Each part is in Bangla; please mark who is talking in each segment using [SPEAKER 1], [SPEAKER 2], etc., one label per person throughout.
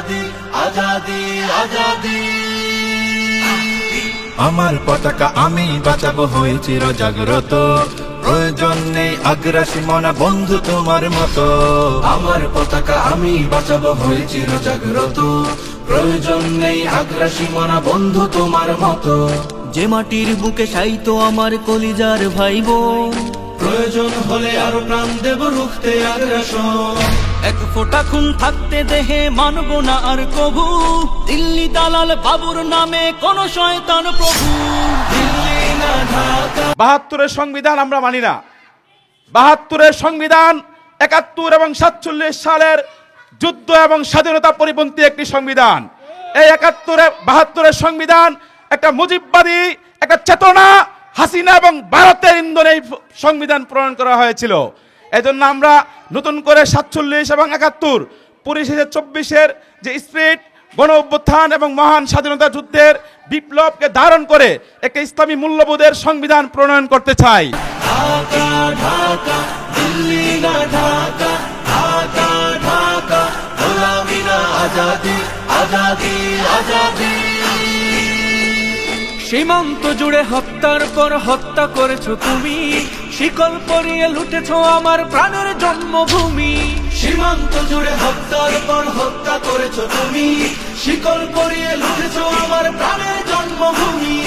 [SPEAKER 1] আজাদি আজাদি আজাদি।
[SPEAKER 2] আমার পতাকা আমি বাঁচাবো হয়ে চির জাগ্রত, প্রয়োজন নেই আগ্রাসী মনা বন্ধু তোমার মতো।
[SPEAKER 1] আমার পতাকা আমি বাঁচাবো হয়ে চির জাগ্রত, প্রয়োজন নেই আগ্রাসী মনা বন্ধু তোমার মতো।
[SPEAKER 3] যে মাটির বুকে সাইতো আমার কলিজার ভাই বোন,
[SPEAKER 1] প্রয়োজন হলে আরো প্রাণ দেব রুখতে আগ্রাসন।
[SPEAKER 3] এক ফোঁটা খুন থাকতে দেহে মানব না আর কভু, দিল্লি দালাল বাবুর নামে কোন শয়তান প্রভু।
[SPEAKER 1] দিল্লি না ঢাকা।
[SPEAKER 4] ৭২-এর সংবিধান আমরা মানি না। ৭২-এর সংবিধান ৭১ এবং ৪৭ সালের যুদ্ধ এবং স্বাধীনতা পরিপন্থী একটি সংবিধান। এই ৭২-এর সংবিধান একটা মুজিববাদী একটা চেতনা, হাসিনা এবং ভারতের ইন্ধনে এই সংবিধান প্রণয়ন করা হয়েছিল। এজন্য আমরা নতুন করে ৪৭ এবং ৭১ পরিশেষে ২৪-এর যে স্পিরিট, গণ অভ্যুত্থান এবং মহান স্বাধীনতা যুদ্ধের বিপ্লবকে ধারণ করে একটা ইসলামী মূল্যবোধের সংবিধান প্রণয়ন করতে চাই।
[SPEAKER 1] ঢাকা ঢাকা দিল্লি না ঢাকা, ঢাকা ঢাকা গোলামি না আজাদি আজাদি আজাদি।
[SPEAKER 3] সীমান্ত জুড়ে হত্যার পর হত্যা করেছো তুমি, শিকল পরিয়ে লুটেছো আমার প্রাণের জন্মভূমি।
[SPEAKER 1] সীমান্ত জুড়ে হত্যার পর হত্যা করেছো তুমি, শিকল পরিয়ে লুটেছো আমার প্রাণের জন্মভূমি।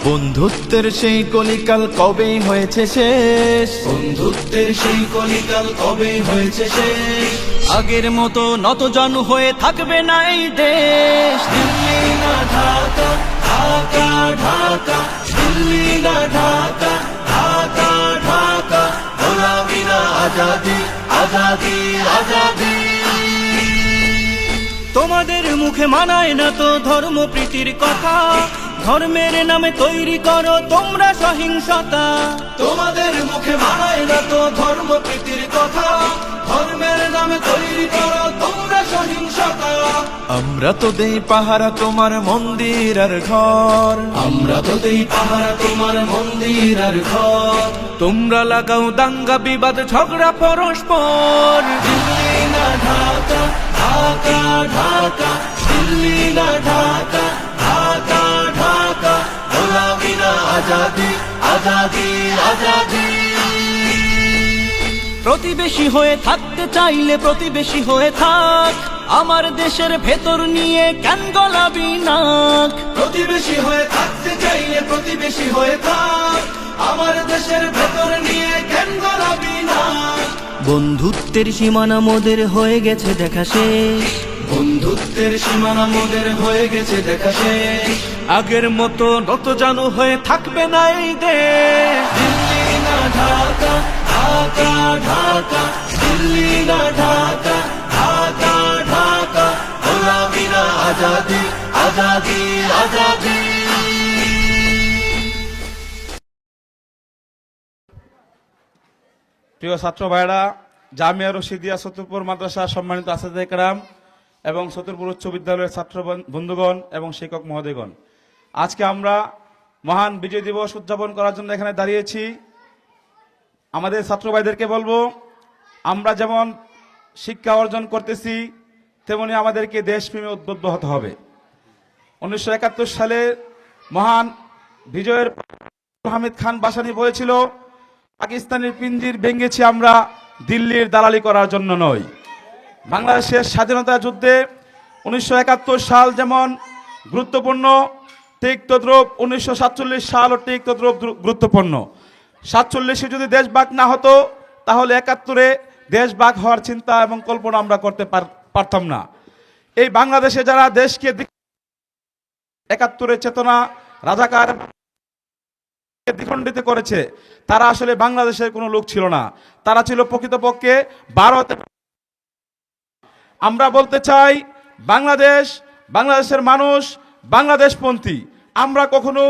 [SPEAKER 2] বন্ধুত্বের সেই কলিকাল কবেই হয়েছে শেষ,
[SPEAKER 1] বন্ধুত্বের সেই কলিকাল কবে হয়েছে শেষ।
[SPEAKER 3] আগের মতো নতজানু হয়ে থাকবে না এই দেশ।
[SPEAKER 1] দিল্লি না ঢাকা, ঢাকা ঢাকা দিল্লি না ঢাকা, ঢাকা ঢাকা গোলামি না আজাদি আজাদি আজাদি।
[SPEAKER 3] তোমাদের মুখে মানায় না তো ধর্মপ্রীতির কথা, ধর্মের নামে তৈরি করো তোমরা সহিংসতা।
[SPEAKER 1] তোমাদের মুখে মানায় না তো ধর্মপ্রীতির কথা, ধর্মের নামে তৈরি করো তোমরা সহিংসতা।
[SPEAKER 2] আমরা তো দেই পাহারা তোমার মন্দির আর ঘর,
[SPEAKER 1] আমরা তো দেই পাহারা তোমার মন্দির আর ঘর।
[SPEAKER 3] তোমরা লাগাও দাঙ্গা বিবাদ ঝগড়া পরস্পর।
[SPEAKER 1] দিল্লি না ঢাকা, ঢাকা ঢাকা দিল্লি না ঢাকা, ঢাকা ঢাকা গোলামি না আজাদি আজাদি আজাদি।
[SPEAKER 3] প্রতিবেশী হয়ে থাকতে চাইলে প্রতিবেশী হয়ে থাক, আমার দেশের ভেতর নিয়ে কেন গলাবি নাক।
[SPEAKER 1] প্রতিবেশী হয়ে থাকতে চাইলে প্রতিবেশী হয়ে থাক, আমার দেশের ভেতর নিয়ে কেন গলাবি না।
[SPEAKER 3] বন্ধুত্বের সীমানা মোদের হয়ে গেছে দেখা শেষ,
[SPEAKER 1] বন্ধুত্বের সীমানা মোদের হয়ে গেছে দেখা শেষ।
[SPEAKER 3] আগের মতো নতজানু হয়ে থাকবে না এই দেশ।
[SPEAKER 1] দিল্লি না ঢাকা, ঢাকা ঢাকা দিল্লি না ঢাকা, ঢাকা ঢাকা গোলামি না আজাদি আজাদি আজাদি।
[SPEAKER 4] প্রিয় ছাত্র ভাইরা, জামিয়া রশিদিয়া সতুরপুর মাদ্রাসা সম্মানিত আসাদে কেরাম এবং সতুরপুর উচ্চ বিদ্যালয়ের ছাত্র বন্ধুগণ এবং শিক্ষক মহোদয়গণ, আজকে আমরা মহান বিজয় দিবস উদযাপন করার জন্য এখানে দাঁড়িয়েছি। আমাদের ছাত্র ভাইদেরকে বলবো, আমরা যেমন শিক্ষা অর্জন করতেছি তেমনি আমাদেরকে দেশপ্রেমে উদ্বুদ্ধ হতে হবে। 1971 সালে মহান বিজয়ের হামিদ খান বাসানী বলেছিল, পাকিস্তানের পিঞ্জির ভেঙেছি আমরা দিল্লির দালালি করার জন্য নয়। বাংলাদেশের স্বাধীনতা যুদ্ধে 1971 সাল যেমন গুরুত্বপূর্ণ, ঠিক তদ্রূপ 1947 সালও ঠিক তদ্রূপ গুরুত্বপূর্ণ। 47-এ যদি দেশ ভাগ না হতো তাহলে 71-এ দেশ ভাগ হওয়ার চিন্তা এবং কল্পনা আমরা করতে পারতাম না। এই বাংলাদেশে যারা দেশকে 71-এর চেতনা রাজাকার দ্বিখণ্ডিত করেছে, তারা আসলে বাংলাদেশের কোনো লোক ছিল না, তারা ছিল প্রকৃতপক্ষে ভারত। আমরা বলতে চাই, বাংলাদেশের মানুষ বাংলাদেশপন্থী, আমরা কখনো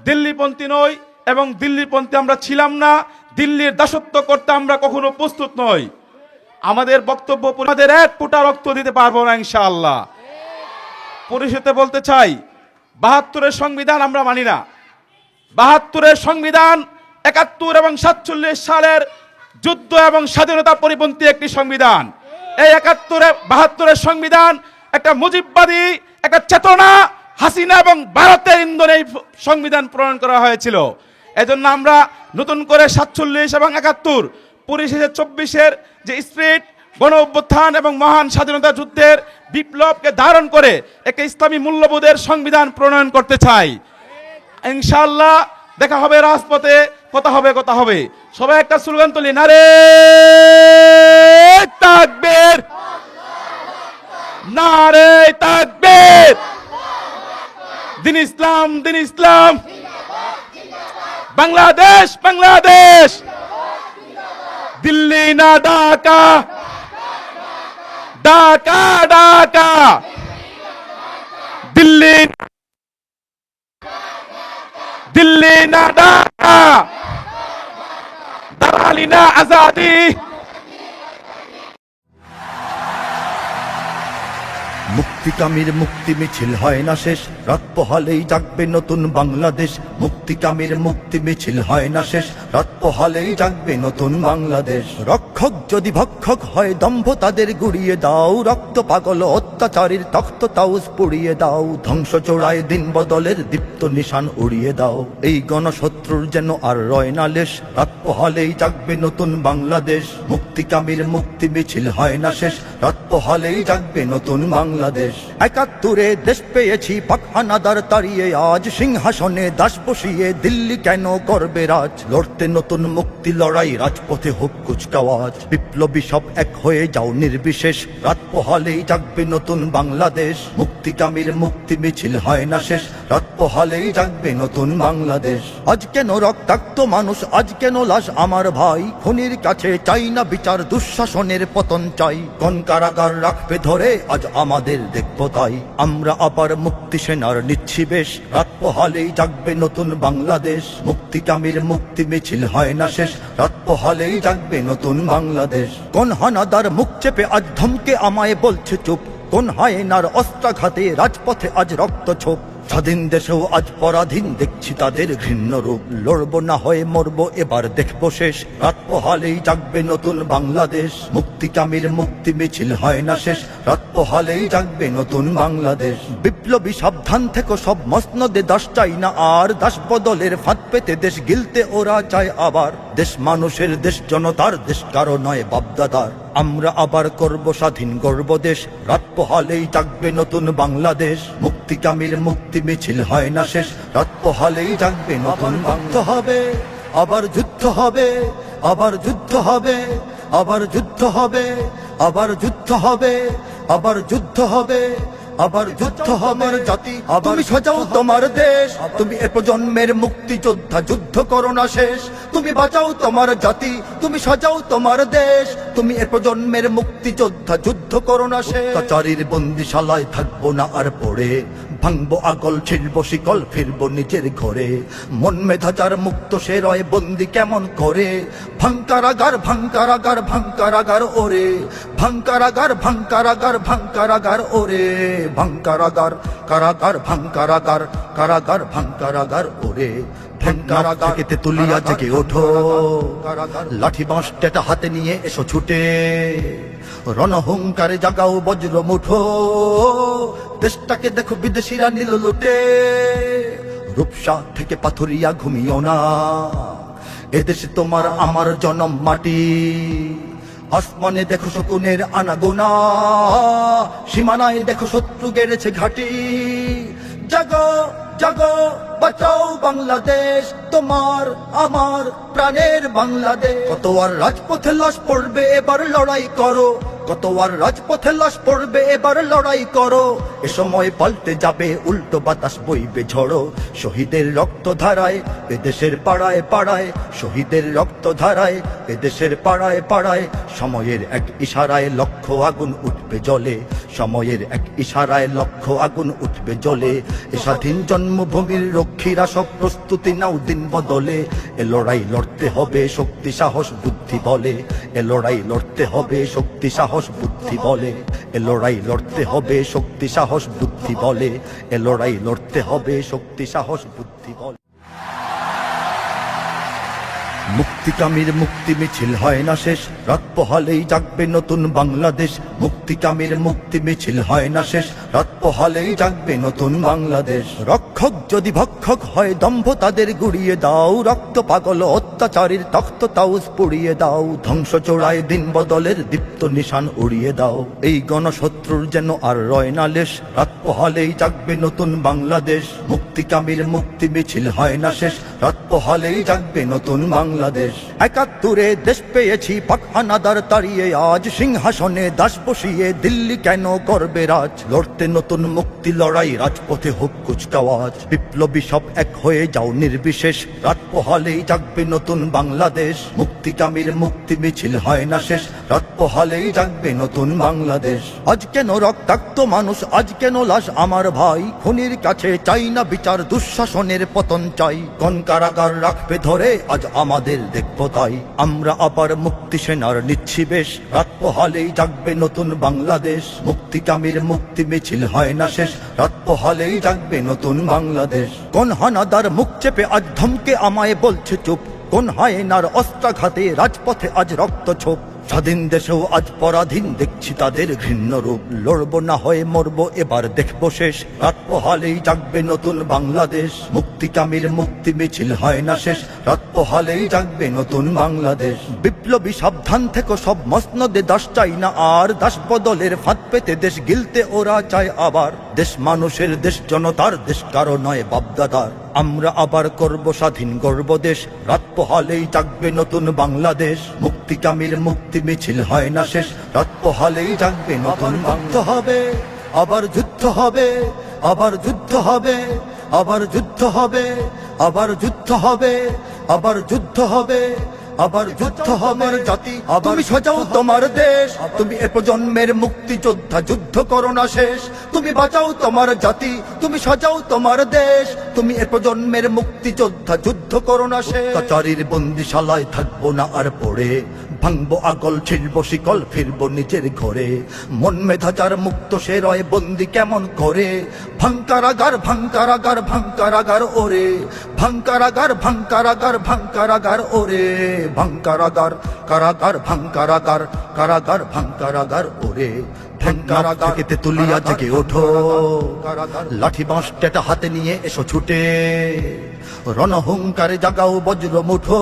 [SPEAKER 4] দিল্লিপন্থী নই এবং দিল্লিপন্থী আমরা ছিলাম না। দিল্লির দাসত্ব করতে আমরা কখনো প্রস্তুত নই। আমাদের বক্তব্য, আমাদের এক ফোঁটা রক্ত দিতে পারবো না ইনশাআল্লাহ। পরিশেষে বলতে চাই, ৭২-এর সংবিধান আমরা মানি না। ৭২-এর সংবিধান ৭১ এবং ৪৭ সালের যুদ্ধ এবং স্বাধীনতা পরিপন্থী একটি সংবিধান। এই ৭২-এর সংবিধান একটা মুজিববাদী একটা চেতনা হাসিনা এবং ভারতের ইন্ধনে এই সংবিধান প্রণয়ন করা হয়েছিল। এজন্য আমরা নতুন করে 47 এবং 71 পরিশেষে 24-এর যে স্পিরিট গণ অভ্যুত্থান এবং মহান স্বাধীনতা যুদ্ধের বিপ্লবকে ধারণ করে একটা ইসলামী মূল্যবোধের সংবিধান প্রণয়ন করতে চাই। ইনশাআল্লাহ দেখা হবে রাজপথে, কথা হবে। সবাই একটা স্লোগান তুলি, নারে তাকবীর, নারে তাকবীর, দিন ইসলাম, বাংলাদেশ, দিল্লি না ঢাকা, দিল্লি না ঢাকা, দালালি না আজাদি।
[SPEAKER 2] মুক্তিকামীর মুক্তি মিছিল হয় না শেষ, রাত পোহালেই জাগবে নতুন বাংলাদেশ। মুক্তিকামীর মুক্তি মিছিল হয় না শেষ, রাত পোহালেই জাগবে নতুন বাংলাদেশ। রক্ষক যদি ভক্ষক হয় দম্ভ তাদের গুড়িয়ে দাও, রক্ত পাগল অত্যাচারীর তখ্ত তাউজ পুড়িয়ে দাও। ধ্বংস চোরায় দিন বদলের দীপ্ত নিশান উড়িয়ে দাও, এই গণশত্রুর যেন আর রয় না লেশ। রাত পোহালেই জাগবে নতুন বাংলাদেশ। মুক্তিকামীর মুক্তি মিছিল হয় না শেষ, রাত পোহালেই জাগবে নতুন বাংলাদেশ। 71-এ দেশ পেয়েছি পাক হানাদার তাড়িয়ে, আজ সিংহাসনে দাস বসিয়ে দিল্লি কেন করবে রাজ। লড়তে নতুন মুক্তি লড়াই, রাজপথে হোক কুচকাওয়াজ। বিপ্লবী সব এক হয়ে যাও নির্বিশেষ, রাত পোহালেই জাগবে নতুন বাংলাদেশ। মুক্তিকামীর মুক্তি মিছিল হয় না শেষ, রাত পোহালেই জাগবে নতুন বাংলাদেশ। আজ কেন রক্তাক্ত মানুষ, আজ কেন লাশ আমার ভাই। খুনির কাছে চাই না বিচার, দুঃশাসনের পতন চাই। কোন কারাগার রাখবে ধরে আজ আমাদের দেখব তাই। আমরা আবার মুক্তি সেনার নিচ্ছি বেশ, রাত পোহালেই জাগবে নতুন বাংলাদেশ। মুক্তিকামীর মুক্তি মিছিল হয় না শেষ, রাত পোহালেই জাগবে নতুন বাংলাদেশ। কোন হানাদার মুখ চেপে আজ ধমকে আমায় বলছে চুপ, কোন হায়নার অস্ত্রাঘাতে রাজপথে আজ রক্ত ছোপ। স্বাধীন দেশেও আজ পরাধীন দেখছি তাদের ঘৃণ্য রূপ। লড়বো না হয়ে মরবো এবার দেখবো শেষ, রাত পোহালেই জাগবে নতুন বাংলাদেশ। মুক্তিকামীর মুক্তি মিছিল হয় না শেষ, রাত পোহালেই জাগবে নতুন বাংলাদেশ। বিপ্লবী সাবধান থেকে সব মসনদে দাস চাই না আর, দাস বদলের ফাঁদ পেতে দেশ গিলতে ওরা চায় আবার। দেশ মানুষের, দেশ জনতার, দেশ কারো নয় বাপদাদার। আমরা আবার করব স্বাধীন গর্ব দেশ, রাত পোহালেই জাগবে নতুন বাংলাদেশ। মুক্তিকামীর মুক্তি মিছিল হয় না শেষ, রাত পোহালেই জাগবে নতুন বাংলা। হবে আবার যুদ্ধ হবে, আবার যুদ্ধ হবে, আবার যুদ্ধ হবে, আবার যুদ্ধ হবে, আবার যুদ্ধ হবে, আবার যুদ্ধ হবে। জাতি তুমি সাজাও তোমার দেশ, তুমি এ প্রজন্মের মুক্তিযোদ্ধা, যুদ্ধ করো না শেষ। তুমি বাঁচাও তোমার জাতি, তুমি সাজাও তোমার দেশ, তুমি এ প্রজন্মের মুক্তিযোদ্ধা, যুদ্ধ করো না শেষ। অত্যাচারীর বন্দিশালায় থাকবো না আর পড়ে, ভাঙবো আগল, ছিড়বো শিকল, ফিরবো নিজের ঘরে। মন মেধা যার মুক্ত সে রয় বন্দি কেমন করে। ভাঙকারাগার, ভাঙকারাগার, ভাঙকারাগার ওরে, ভাঙকারাগার, ভাঙকারাগার, ভাঙকারাগার ওরে। ভাঙকারাগার, কারাগার, ভাঙকারাগার, কারাগার, ভাঙকারাগার ওরে। ভাঙকারাগার থেকে তুলিয়া জেগে ওঠো, লাঠি বাঁশ টেটা হাতে নিয়ে এসো ছুটে। রণহুঙ্কারে জাগাও বজ্র মুঠো, দেশটাকে দেখো বিদেশিরা নিল লুটে। রূপসা থেকে পাথুরিয়া ঘুমিও না, এদেশে তোমার আমার জনম মাটি। আসমানে দেখো শকুনের আনাগোনা, সীমানায় দেখো শত্রু গেড়েছে ঘাটি। জাগো জাগো বাঁচাও বাংলাদেশ, তোমার আমার প্রাণের বাংলাদেশ। কত আর রাজপথে লাশ পড়বে এবার লড়াই করো, কত আর রাজপথে লাশ পড়বে এবার লড়াই করো। এ সময় পাল্টে যাবে উল্টো বাতাস বইবে ঝড়ো। শহীদের রক্ত ধারায় এদেশের পাড়ায় পাড়ায়, শহীদের রক্ত ধারায় এদেশের পাড়ায় পাড়ায়। সময়ের এক ইশারায় লক্ষ আগুন উঠবে জ্বলে, সময়ের এক ইশারায় লক্ষ আগুন উঠবে জ্বলে। এ স্বাধীন জন্মভূমির রক্ষীরা সব প্রস্তুতি নাও দিন বদলে। এ লড়াই লড়তে হবে শক্তি সাহস বুদ্ধি বলে, এ লড়াই লড়তে হবে শক্তি সাহস বুদ্ধি বলে। এ লড়াই লড়তে হবে শক্তি সাহস বুদ্ধি বলে, এ লড়াই লড়তে হবে শক্তি সাহস বুদ্ধি বলে। মুক্তি মুক্তিকামীর মুক্তি মিছিল হয় না শেষ, রাত পোহালেই জাগবে নতুন বাংলাদেশ। মুক্তিকামীর মুক্তি মিছিল হয় না শেষ, রাত পোহালেই জাগবে নতুন বাংলাদেশ। রক্ষক যদি ভক্ষক হয় দম্ভ তাদের গুড়িয়ে দাও, রক্ত পাগল অত্যাচারীর তখ্ত তাউস পুড়িয়ে দাও, ধ্বংস চোড়ায় দিন বদলের দীপ্ত নিশান উড়িয়ে দাও। এই গণশত্রুর যেন আর রয় না লেশ, রাত পোহালেই জাগবে নতুন বাংলাদেশ। মুক্তিকামীর মুক্তি মিছিল হয় না শেষ, রাত পোহালেই জাগবে নতুন বাংলাদেশ। ৭১ দেশ পেয়েছি পাক হানাদার তাড়িয়ে, আজ সিংহাসনে দাস বসিয়ে দিল্লি কেন করবে রাজ। লড়তে নতুন মুক্তি লড়াই, রাজপথে হোক কুচকাওয়াজ। বিপ্লবী সব এক হয়ে যাও নির্বিশেষ, রাত পোহালেই জাগবে নতুন বাংলাদেশ। মুক্তিকামীর মুক্তি মিছিল হয় না শেষ, রাত পোহালেই জাগবে নতুন বাংলাদেশ। আজ কেন রক্তাক্ত মানুষ, আজ কেন লাশ আমার ভাই, খুনির কাছে চাই না বিচার, দুঃশাসনের পতন চাই। কোন কারাগার রাখবে ধরে আজ আমাদের দেখব তাই, আমরা আবার মুক্তি সেনার নিচ্ছি বেশ, রাত পোহালেই জাগবে নতুন বাংলাদেশ। মুক্তিকামীর মুক্তি মিছিল হয় না শেষ, রাত পোহালেই জাগবে নতুন বাংলাদেশ। কোন হানাদার মুখ চেপে আজ ধমকে আমায় বলছে চুপ, কোন হায়নার অস্ত্রাঘাতে রাজপথে আজ রক্ত ছোপ। স্বাধীন দেশেও আজ পরাধীন দেখছি তাদের ঘৃণ্য রূপ, লড়বো না হয়ে মরবো এবার দেখবো শেষ, রাত পোহালেই জাগবে নতুন বাংলাদেশ। মুক্তিকামীর মুক্তি মিছিল হয় না শেষ, রাত পোহালেই জাগবে নতুন বাংলাদেশ। বিপ্লবী সাবধান থেকে সব মসনদে দাস চাই না আর, দাস বদলের ফাঁদ পেতে দেশ গিলতে ওরা চায় আবার। দেশ মানুষের, দেশ জনতার, দেশ কারো নয় বাপদাদার। আমরা আবার করব স্বাধীন গর্ব দেশ, রাত পোহালেই জাগবে নতুন বাংলাদেশ। মুক্তিকামীর মুক্তি মিছিল হয় না শেষ, রাত পোহালেই জাগবে নতুন বাংলা। হবে আবার যুদ্ধ হবে, আবার যুদ্ধ হবে, আবার যুদ্ধ হবে, আবার যুদ্ধ হবে, আবার যুদ্ধ হবে, আবার যুদ্ধ হবে। জাতি তুমি সাজাও তোমার দেশ, তুমি এ প্রজন্মের মুক্তিযোদ্ধা, যুদ্ধ করো না শেষ। তুমি বাঁচাও তোমার জাতি, তুমি সাজাও তোমার দেশ, তুমি এ প্রজন্মের মুক্তিযোদ্ধা, যুদ্ধ করো না শেষ। অত্যাচারীর বন্দিশালায় থাকবো না আর পড়ে, ভাঙবো আগল ছিড়বো শিকল, ফিরবো নিজের ঘরে। মন মেধা যার মুক্ত সে রয় বন্দি কেমন করে, ভাঙকারাগার ভাঙকারাগার ভাঙকারাগার ওরে, ভাঙকারাগার ভাঙকারাগার ভাঙকারাগার ওরে, ভাঙকারাগার কারাগার ভাঙকারাগার কারাগার ভাঙকারাগার ওরে। ভাঙকারাগার থেকে তেতুলিয়া জেগে ওঠো, লাঠি বাঁশ টেটা হাতে নিয়ে এসো ছুটে, রণহুঙ্কারে জাগাও বজ্র মুঠো।